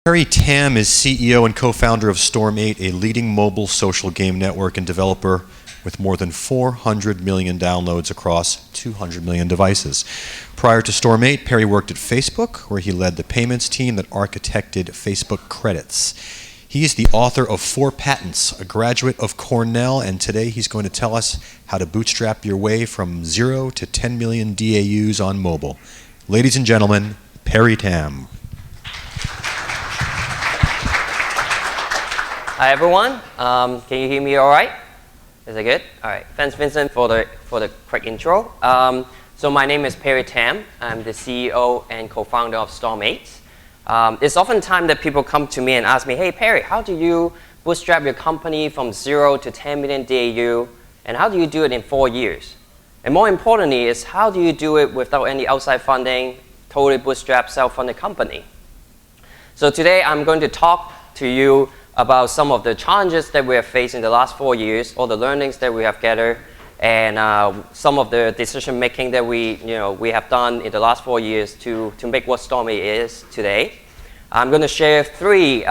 Perry TAM is CEO and co-founder of Storm 8, a leading mobile social game network and developer with more than 400 million downloads across 200 million devices. Prior to Storm 8, Perry worked at Facebook, where he led the payments team that architected Facebook credits. He is the author of 4 patents, a graduate of Cornell, and today he's going to tell us how to bootstrap your way from 0 to 10 million DAUs on mobile. Ladies and gentlemen, Perry TAM. Hi everyone, can you hear me all right? Is it good? All right, thanks Vincent for the quick intro. So my name is Perry Tam. I'm the CEO and co-founder of Storm 8. It's often time that people come to me and ask me, hey Perry, how do you bootstrap your company from 0 to 10 million DAU, and how do you do it in 4 years? And more importantly is, how do you do it without any outside funding, totally bootstrap, self-funded company? So today I'm going to talk to you about some of the challenges that we have faced in the last 4 years, all the learnings that we have gathered, and some of the decision making that we have done in the last 4 years to make what Storm 8 is today. I'm going to share 3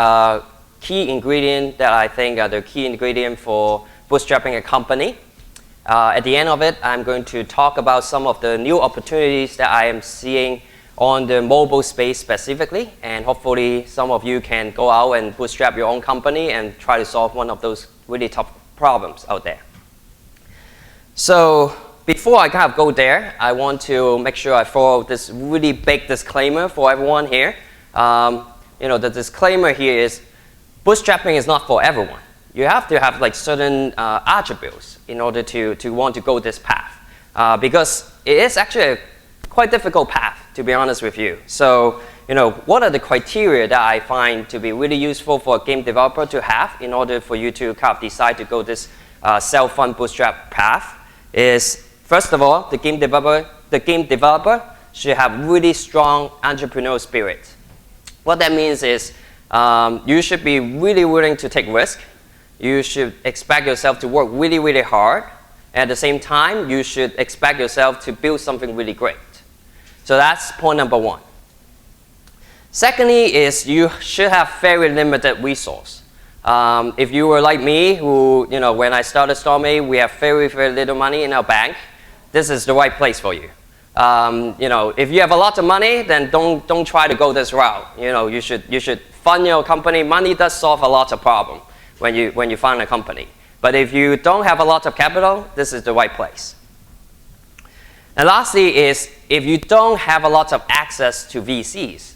key ingredients that I think are the key ingredient for bootstrapping a company. At the end of it, I'm going to talk about some of the new opportunities that I am seeing on the mobile space specifically, and hopefully some of you can go out and bootstrap your own company and try to solve one of those really tough problems out there. So before I kind of go there, I want to make sure I throw this really big disclaimer for everyone here. The disclaimer here is bootstrapping is not for everyone. You have to have like certain attributes in order to want to go this path, because it is actually a quite difficult path, to be honest with you. So, what are the criteria that I find to be really useful for a game developer to have in order for you to kind of decide to go this self-fund bootstrap path? Is, first of all, the game developer should have really strong entrepreneurial spirit. What that means is you should be really willing to take risk. You should expect yourself to work really, really hard. At the same time, you should expect yourself to build something really great. So that's point number 1. Secondly is you should have very limited resource. If you were like me, who, when I started Storm 8, we have very, very little money in our bank, this is the right place for you. If you have a lot of money, then don't try to go this route. You should fund your company. Money does solve a lot of problems when you fund a company. But if you don't have a lot of capital, this is the right place. And lastly is, if you don't have a lot of access to VCs,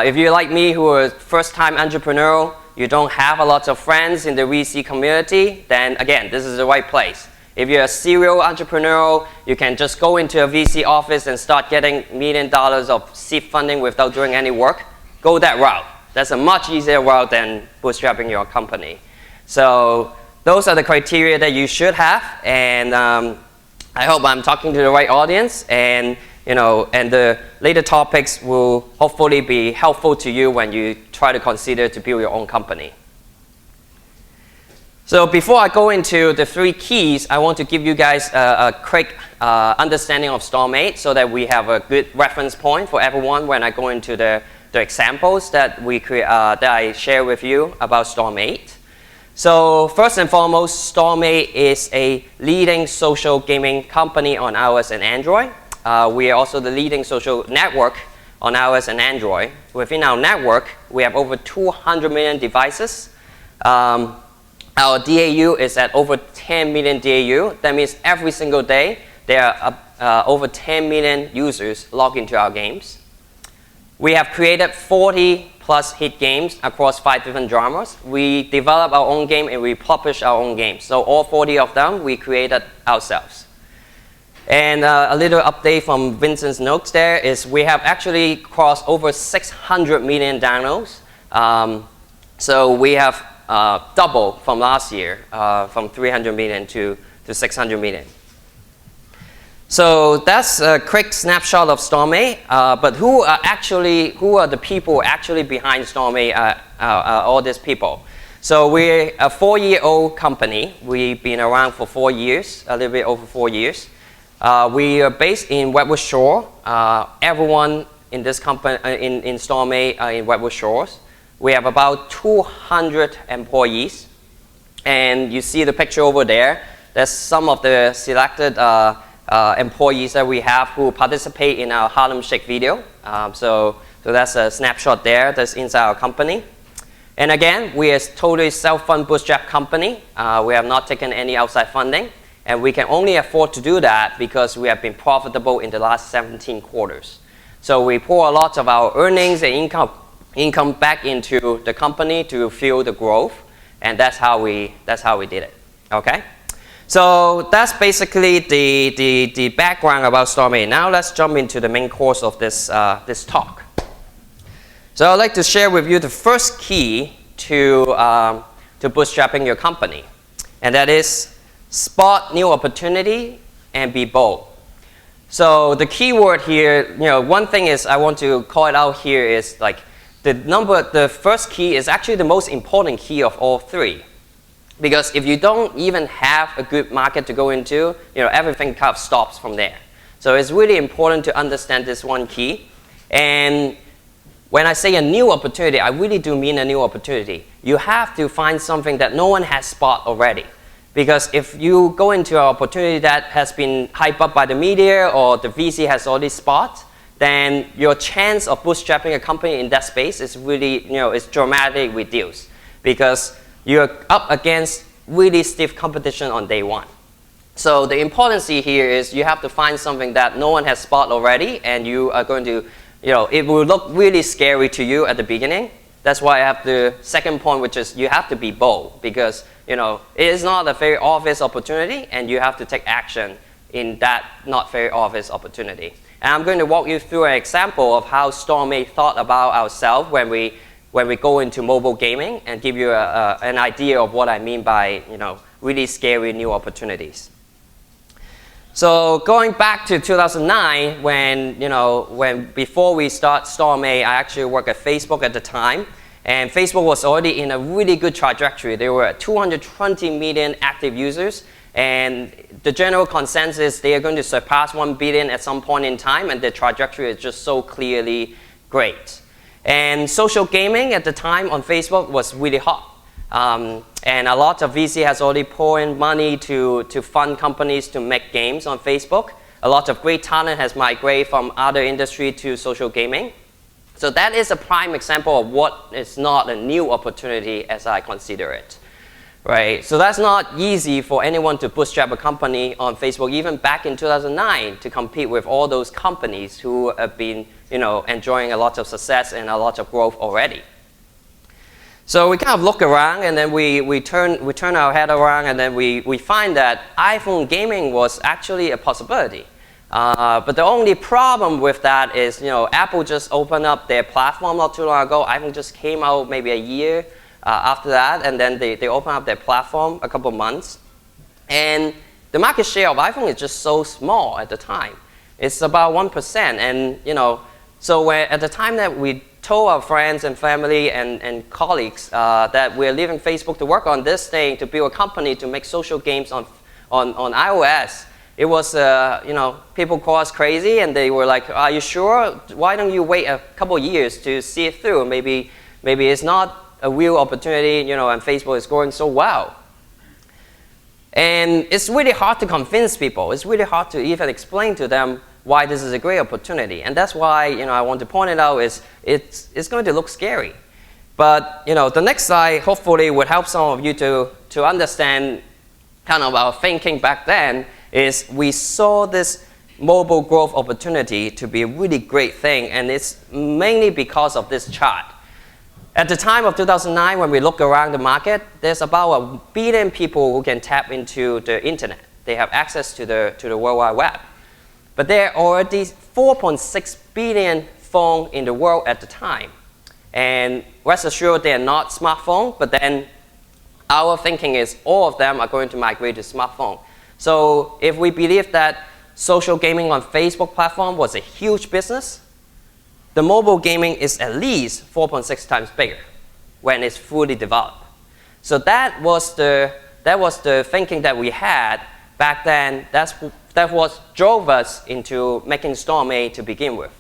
if you're like me who are first-time entrepreneur, you don't have a lot of friends in the VC community, then again, this is the right place. If you're a serial entrepreneur, you can just go into a VC office and start getting $1 million of seed funding without doing any work. Go that route. That's a much easier route than bootstrapping your company. So those are the criteria that you should have, and I hope I'm talking to the right audience, and the later topics will hopefully be helpful to you when you try to consider to build your own company. So before I go into the 3 keys, I want to give you guys a quick understanding of Storm 8 so that we have a good reference point for everyone when I go into the examples that I share with you about Storm 8. So first and foremost, Storm 8 is a leading social gaming company on iOS and Android. We are also the leading social network on iOS and Android. Within our network, we have over 200 million devices. Our DAU is at over 10 million DAU. That means every single day, there are over 10 million users log into our games. We have created 40 plus hit games across 5 different genres. We develop our own game and we publish our own games. So all 40 of them we created ourselves. And a little update from Vincent's notes there is we have actually crossed over 600 million downloads. So we have doubled from last year, from 300 million to 600 million. So that's a quick snapshot of Storm 8, but who are the people actually behind Storm 8, all these people? So we're a 4-year-old company. We've been around for 4 years, a little bit over 4 years. We are based in Westwood Shore. Everyone in this company, in Storm 8, are in Westwood Shores. We have about 200 employees. And you see the picture over there. That's some of the selected employees that we have who participate in our Harlem Shake video. So that's a snapshot there that's inside our company. And again, we are a totally self-fund bootstrap company. We have not taken any outside funding. And we can only afford to do that because we have been profitable in the last 17 quarters. So we pour a lot of our earnings and income back into the company to fuel the growth. And that's how we did it. Okay? So that's basically the background about StormAid. Now let's jump into the main course of this talk. So I'd like to share with you the first key to bootstrapping your company. And that is spot new opportunity and be bold. So the key word here, one thing is I want to call it out here is like the first key is actually the most important key of all three. Because if you don't even have a good market to go into, everything kind of stops from there. So it's really important to understand this one key. And when I say a new opportunity, I really do mean a new opportunity. You have to find something that no one has spotted already. Because if you go into an opportunity that has been hyped up by the media or the VC has already spotted, then your chance of bootstrapping a company in that space is really, it's dramatically reduced. Because you're up against really stiff competition on day one. So the importance here is you have to find something that no one has spotted already, and you are going to, it will look really scary to you at the beginning. That's why I have the second point, which is you have to be bold, because it is not a very obvious opportunity, and you have to take action in that not very obvious opportunity. And I'm going to walk you through an example of how StormAid thought about ourselves when we go into mobile gaming, and give you an idea of what I mean by really scary new opportunities. So going back to 2009, when before we start StormAid, I actually worked at Facebook at the time, and Facebook was already in a really good trajectory. There were 220 million active users, and the general consensus they are going to surpass 1 billion at some point in time, and the trajectory is just so clearly great. And social gaming at the time on Facebook was really hot. And a lot of VC has already poured in money to fund companies to make games on Facebook. A lot of great talent has migrated from other industry to social gaming. So that is a prime example of what is not a new opportunity as I consider it. Right? So that's not easy for anyone to bootstrap a company on Facebook, even back in 2009, to compete with all those companies who have been enjoying a lot of success and a lot of growth already. So we kind of look around, and then we turn our head around, and then we find that iPhone gaming was actually a possibility. But the only problem with that is, Apple just opened up their platform not too long ago. iPhone just came out maybe a year after that, and then they opened up their platform a couple months. And the market share of iPhone is just so small at the time. It's about 1%. And, so at the time that we told our friends and family and colleagues that we're leaving Facebook to work on this thing, to build a company to make social games on iOS, it was, people call us crazy, and they were like, are you sure? Why don't you wait a couple years to see it through? Maybe it's not a real opportunity, and Facebook is growing so well. And it's really hard to convince people. It's really hard to even explain to them why this is a great opportunity. And that's why, I want to point it out is it's going to look scary. But, the next slide hopefully would help some of you to understand kind of our thinking back then is we saw this mobile growth opportunity to be a really great thing, and it's mainly because of this chart. At the time of 2009, when we look around the market, there's about 1 billion people who can tap into the internet. They have access to the World Wide Web. But there are already 4.6 billion phones in the world at the time. And rest assured, they are not smartphones, but then our thinking is all of them are going to migrate to smartphone. So if we believe that social gaming on Facebook platform was a huge business, the mobile gaming is at least 4.6 times bigger when it's fully developed. So that was the thinking that we had back then. That what drove us into making StormAid to begin with.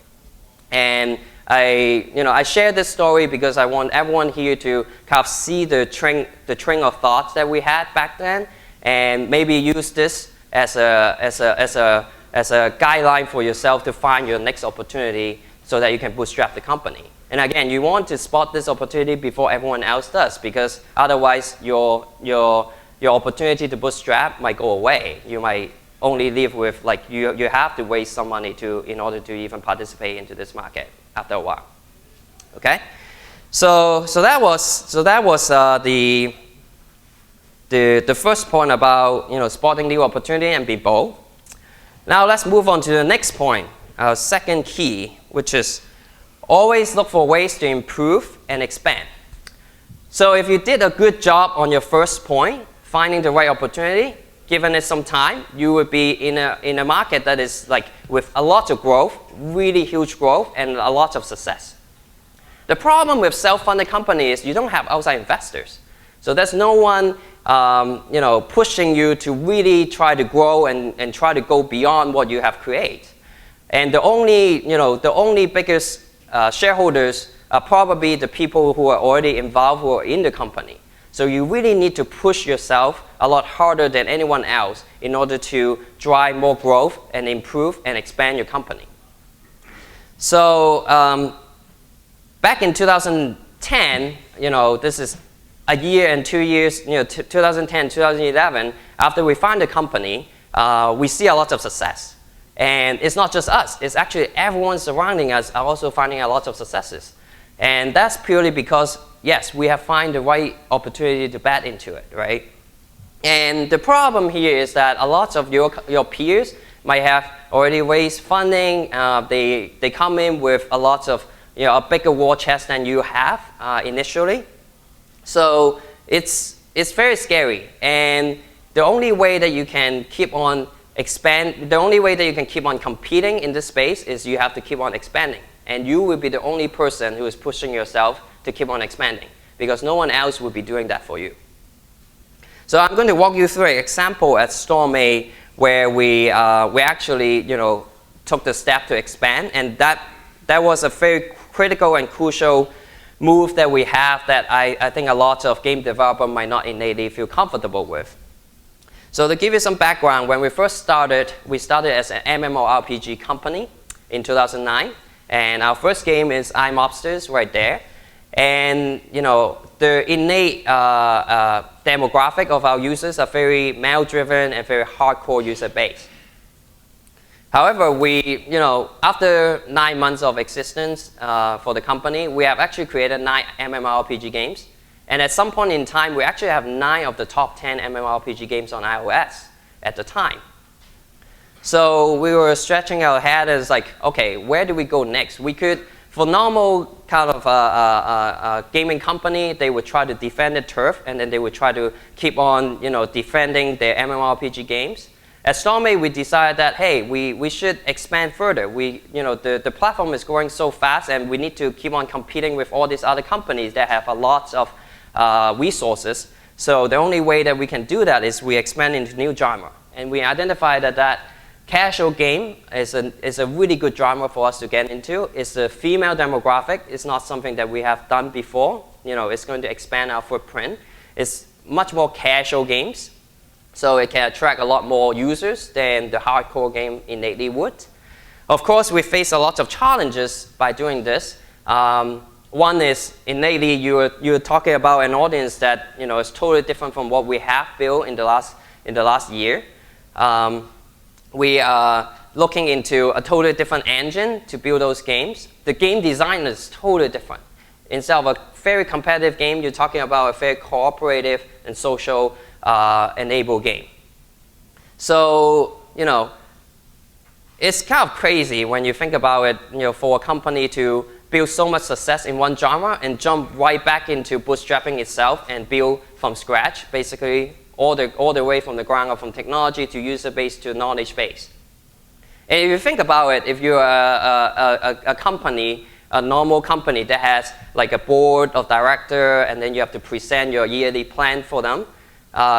And I share this story because I want everyone here to kind of see the train of thoughts that we had back then, and maybe use this as a guideline for yourself to find your next opportunity so that you can bootstrap the company. And again, you want to spot this opportunity before everyone else does, because otherwise your opportunity to bootstrap might go away. You might only live with, like, you have to waste some money in order to even participate into this market after a while. Okay, so that was the first point about spotting new opportunity and be bold. Now let's move on to the next point, our second key, which is always look for ways to improve and expand. So if you did a good job on your first point, finding the right opportunity, given it some time, you would be in a market that is like with a lot of growth, really huge growth, and a lot of success. The problem with self-funded companies is you don't have outside investors. So there's no one pushing you to really try to grow and try to go beyond what you have created. And the only biggest shareholders are probably the people who are already involved, who are in the company. So you really need to push yourself a lot harder than anyone else in order to drive more growth and improve and expand your company. So back in 2010, this is a year and 2 years, 2010, 2011, after we found the company, we see a lot of success. And it's not just us, it's actually everyone surrounding us are also finding a lot of successes. And that's purely because, yes, we have found the right opportunity to bet into it, right? And the problem here is that a lot of your peers might have already raised funding. They come in with a lot of, a bigger war chest than you have initially. So it's very scary. And the only way that you can keep on the only way that you can keep on competing in this space is you have to keep on expanding. And you will be the only person who is pushing yourself to keep on expanding, because no one else will be doing that for you. So I'm going to walk you through an example at Storm 8 where we actually took the step to expand, and that was a very critical and crucial move that we have that I think a lot of game developers might not innately feel comfortable with. So to give you some background, when we first started, we started as an MMORPG company in 2009, and our first game is iMobsters right there. And the innate demographic of our users are very male-driven and very hardcore user base. However, after 9 months of existence for the company, we have actually created 9 MMORPG games. And at some point in time, we actually have 9 of the top 10 MMORPG games on iOS at the time. So we were stretching our head as like, okay, where do we go next? We could, for normal kind of gaming company, they would try to defend the turf, and then they would try to keep on, defending their MMORPG games. At Storm 8, we decided that, hey, we should expand further. The platform is growing so fast, and we need to keep on competing with all these other companies that have a lot of resources. So the only way that we can do that is we expand into new genre. And we identified that casual game is a really good genre for us to get into. It's a female demographic. It's not something that we have done before. It's going to expand our footprint. It's much more casual games, so it can attract a lot more users than the hardcore game innately would. Of course, we face a lot of challenges by doing this. One is innately you're talking about an audience that is totally different from what we have built in the last year. We are looking into a totally different engine to build those games. The game design is totally different. Instead of a very competitive game, you're talking about a very cooperative and social enabled game. So, it's kind of crazy when you think about it, for a company to build so much success in one genre and jump right back into bootstrapping itself and build from scratch, basically all the way from the ground up, from technology to user base to knowledge base. And if you think about it, if you're a company, a normal company that has like a board of director, and then you have to present your yearly plan for them,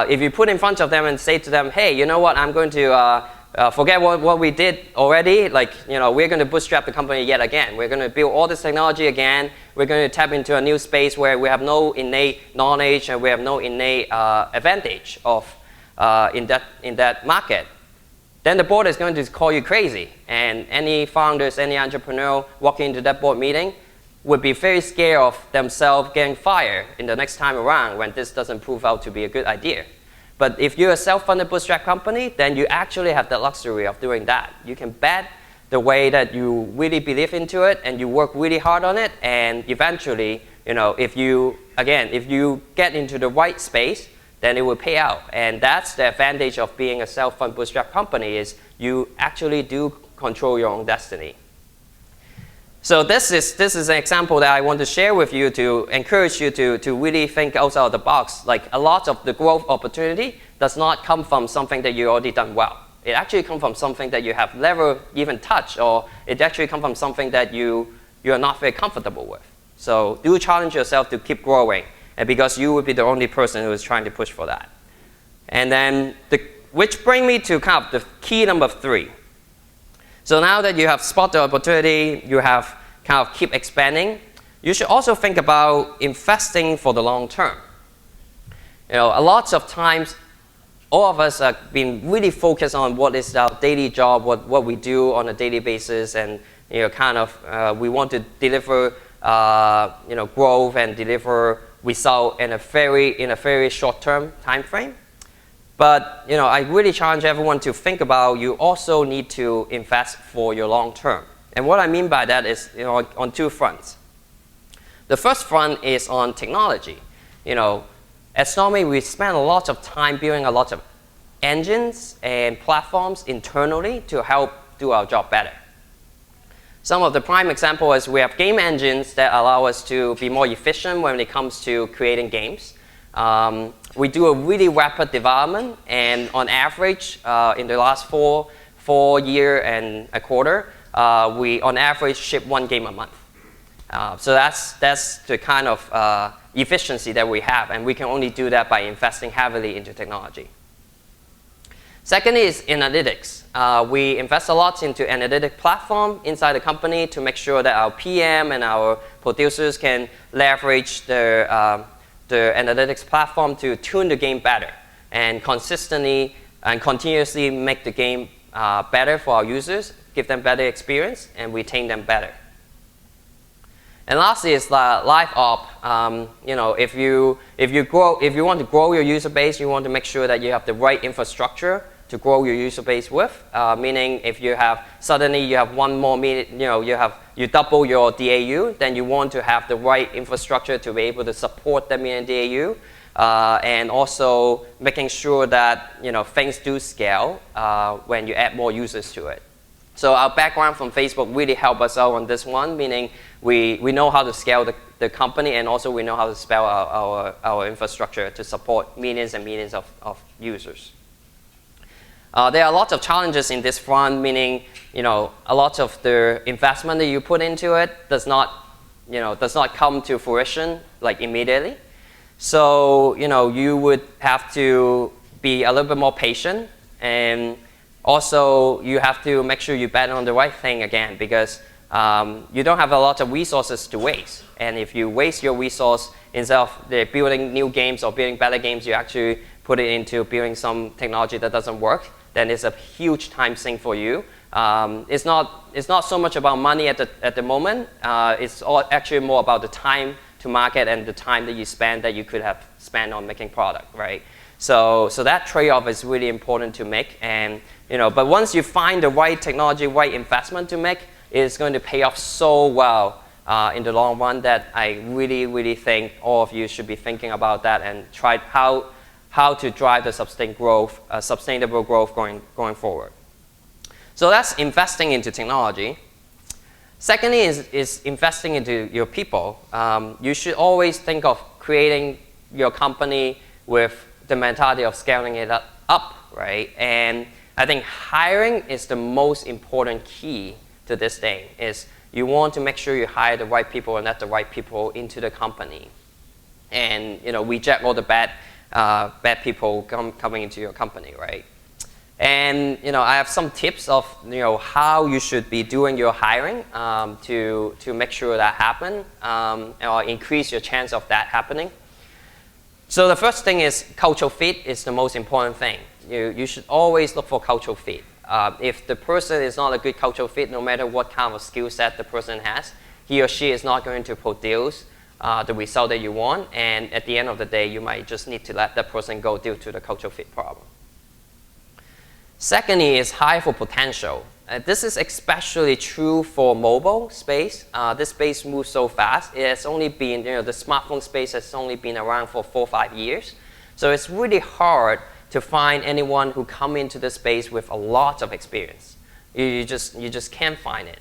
if you put in front of them and say to them, hey, you know what, I'm going to forget what we did already. Like, we're going to bootstrap the company yet again. We're going to build all this technology again. We're going to tap into a new space where we have no innate knowledge and we have no innate advantage in that market. Then the board is going to call you crazy. And any founders, any entrepreneur walking into that board meeting would be very scared of themselves getting fired in the next time around when this doesn't prove out to be a good idea. But if you're a self-funded bootstrap company, then you actually have the luxury of doing that. You can bet the way that you really believe into it and you work really hard on it, and eventually, if you get into the right space, then it will pay out. And that's the advantage of being a self-funded bootstrap company, is you actually do control your own destiny. So this is an example that I want to share with you to encourage you to really think outside of the box. Like, a lot of the growth opportunity does not come from something that you already done well. It actually comes from something that you have never even touched, or it actually comes from something that you're not very comfortable with. So do challenge yourself to keep growing, and because you will be the only person who is trying to push for that. And then, which brings me to kind of the key number 3. So now that you have spotted the opportunity, you have kind of keep expanding, you should also think about investing for the long term. A lot of times, all of us have been really focused on what is our daily job, what we do on a daily basis, and we want to deliver growth and deliver result in a very short-term time frame. But I really challenge everyone to think about, you also need to invest for your long term. And what I mean by that is on 2 fronts. The first front is on technology. At Storm8, we spend a lot of time building a lot of engines and platforms internally to help do our job better. Some of the prime example is we have game engines that allow us to be more efficient when it comes to creating games. We do a really rapid development, and on average, in the last four year and a quarter, we on average ship 1 game a month. So that's the kind of efficiency that we have, and we can only do that by investing heavily into technology. Second is analytics. We invest a lot into analytic platform inside the company to make sure that our PM and our producers can leverage the analytics platform to tune the game better and consistently and continuously make the game better for our users, give them better experience, and retain them better. And lastly is live op. If you want to grow your user base, you want to make sure that you have the right infrastructure to grow your user base with. Meaning, if you have suddenly you have one more minute, you double your DAU, then you want to have the right infrastructure to be able to support that million DAU, and also making sure that things do scale when you add more users to it. So our background from Facebook really helped us out on this one, meaning we know how to scale the company, and also we know how to scale our infrastructure to support millions and millions of users. There are lots of challenges in this front, meaning a lot of the investment that you put into it does not come to fruition like immediately. So you would have to be a little bit more patient, and also you have to make sure you bet on the right thing again, because you don't have a lot of resources to waste. And if you waste your resource instead of building new games or building better games, you actually put it into building some technology that doesn't work, then it's a huge time sink for you. It's not so much about money at the moment. It's actually more about the time to market and the time that you spend that you could have spent on making product, right? So that trade-off is really important to make. And but once you find the right technology, right investment to make, it's going to pay off so well in the long run that I really, really think all of you should be thinking about that and try how to drive the sustainable growth going forward. So that's investing into technology. Secondly is investing into your people. You should always think of creating your company with the mentality of scaling it up, right? And I think hiring is the most important key to this thing. Is you want to make sure you hire the right people and let the right people into the company, and reject all the bad people coming into your company, right? And I have some tips of how you should be doing your hiring to make sure that happen or increase your chance of that happening. So the first thing is cultural fit is the most important thing. You should always look for cultural fit. If the person is not a good cultural fit, no matter what kind of skill set the person has, he or she is not going to produce the result that you want. And at the end of the day, you might just need to let that person go due to the cultural fit problem. Secondly is hire for potential. This is especially true for mobile space. This space moves so fast. It has only been, the smartphone space has only been around for 4 or 5 years. So it's really hard to find anyone who come into the space with a lot of experience. You just can't find it.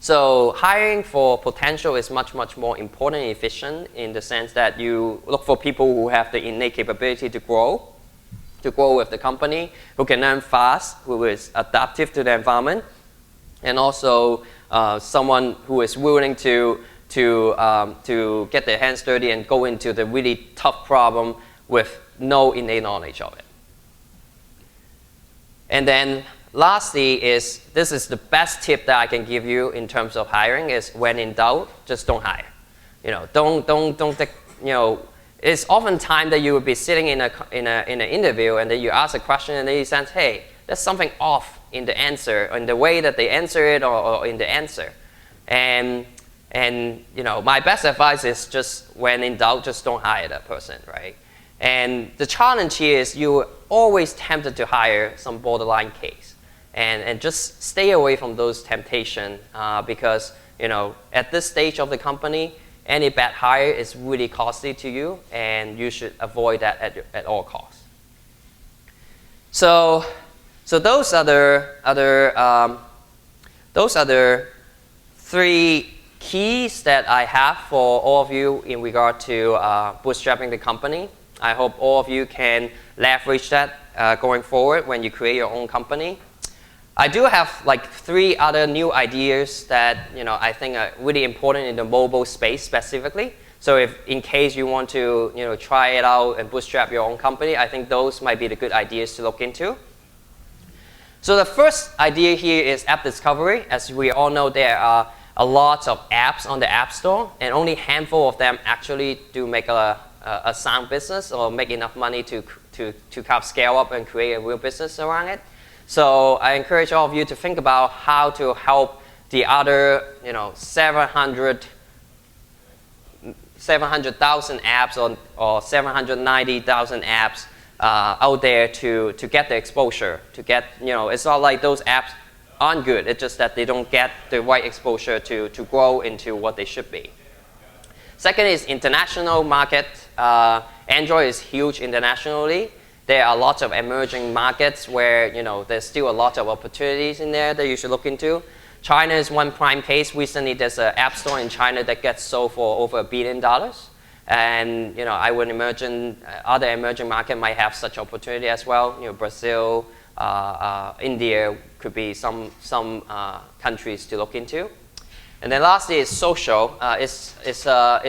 So hiring for potential is much, much more important and efficient in the sense that you look for people who have the innate capability to grow with the company, who can learn fast, who is adaptive to the environment, and also someone who is willing to get their hands dirty and go into the really tough problem with no innate knowledge of it. And then lastly this is the best tip that I can give you in terms of hiring is when in doubt, just don't hire. It's often time that you will be sitting in an interview and then you ask a question and then you sense, hey, there's something off in the answer, in the way that they answer it or in the answer. And my best advice is just when in doubt, just don't hire that person, right? And the challenge here is you're always tempted to hire some borderline case. And just stay away from those temptations because, at this stage of the company, any bad hire is really costly to you, and you should avoid that at all costs. So those are the 3 keys that I have for all of you in regard to bootstrapping the company. I hope all of you can leverage that going forward when you create your own company. I do have like 3 other new ideas that I think are really important in the mobile space specifically. So if in case you want to try it out and bootstrap your own company, I think those might be the good ideas to look into. So the first idea here is app discovery. As we all know, there are a lot of apps on the App Store, and only a handful of them actually do make a sound business or make enough money to kind of scale up and create a real business around it. So I encourage all of you to think about how to help the other 700,000 apps or 790,000 apps out there to get the exposure, to get, it's not like those apps aren't good, it's just that they don't get the right exposure to grow into what they should be. Second is international market. Android is huge internationally. There are lots of emerging markets where there's still a lot of opportunities in there that you should look into. China is one prime case. Recently, there's an app store in China that gets sold for over $1 billion. And I would imagine other emerging markets might have such opportunity as well. Brazil, India could be some countries to look into. And then lastly is social. It's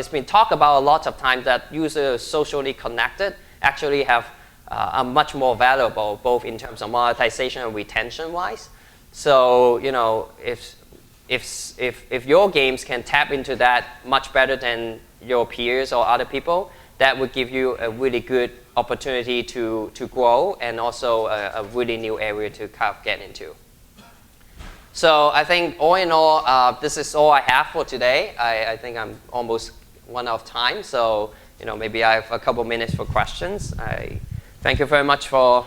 been talked about a lot of times that users socially connected actually are much more valuable, both in terms of monetization and retention wise. So if your games can tap into that much better than your peers or other people, that would give you a really good opportunity to grow and also a really new area to kind of get into. So I think all in all, this is all I have for today. I think I'm almost run out of time, so maybe I have a couple minutes for questions. Thank you very much for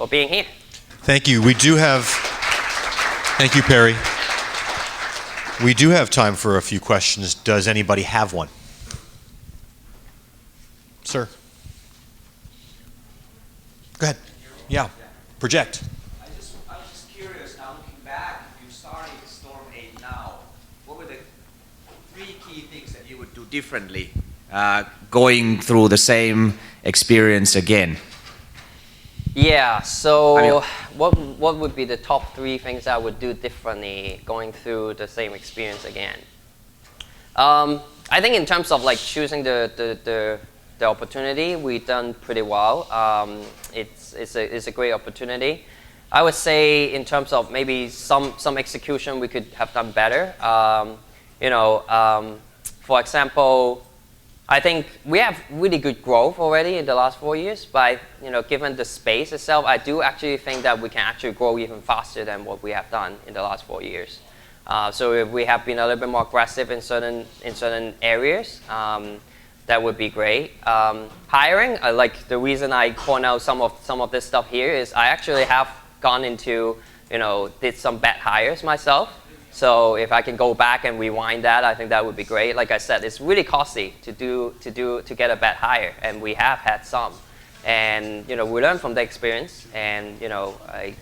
being here. Thank you. Thank you, Perry. We do have time for a few questions. Does anybody have one? Sir. Go ahead. Yeah. Project. I was just curious, now looking back, if you started Storm 8 now, what were the 3 key things that you would do differently going through the same experience again? Yeah, so what would be the top 3 things I would do differently going through the same experience again? I think in terms of like choosing the the opportunity, we've done pretty well. It's a great opportunity. I would say in terms of maybe some execution we could have done better. For example, I think we have really good growth already in the last 4 years, but given the space itself, I do actually think that we can actually grow even faster than what we have done in the last 4 years. So if we have been a little bit more aggressive in certain areas, that would be great. Hiring, like the reason I point out some of this stuff here is I actually have gone into, did some bad hires myself. So if I can go back and rewind that, I think that would be great. Like I said, it's really costly to get a bad hire, and we have had some. And we learn from the experience, and I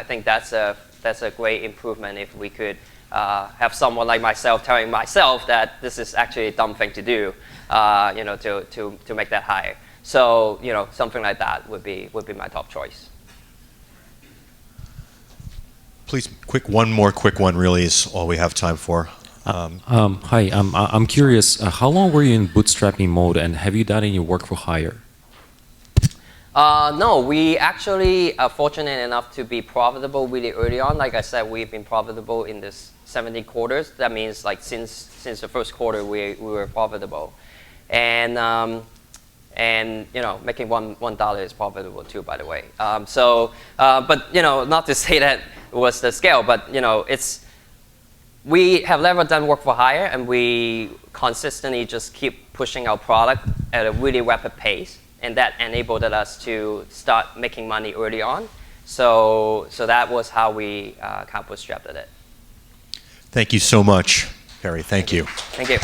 think that's a great improvement if we could have someone like myself telling myself that this is actually a dumb thing to do, to make that hire. So something like that would be my top choice. Please, one more quick one really is all we have time for. Hi, I'm curious, how long were you in bootstrapping mode, and have you done any work for hire? No, we actually are fortunate enough to be profitable really early on. Like I said, we've been profitable in this 17 quarters. That means like since the first quarter we were profitable, and making $1 is profitable too, by the way. But not to say that it was the scale, but we have never done work for hire, and we consistently just keep pushing our product at a really rapid pace, and that enabled us to start making money early on. So that was how we kind of bootstrapped it. Thank you so much, Perry. Thank you. Thank you.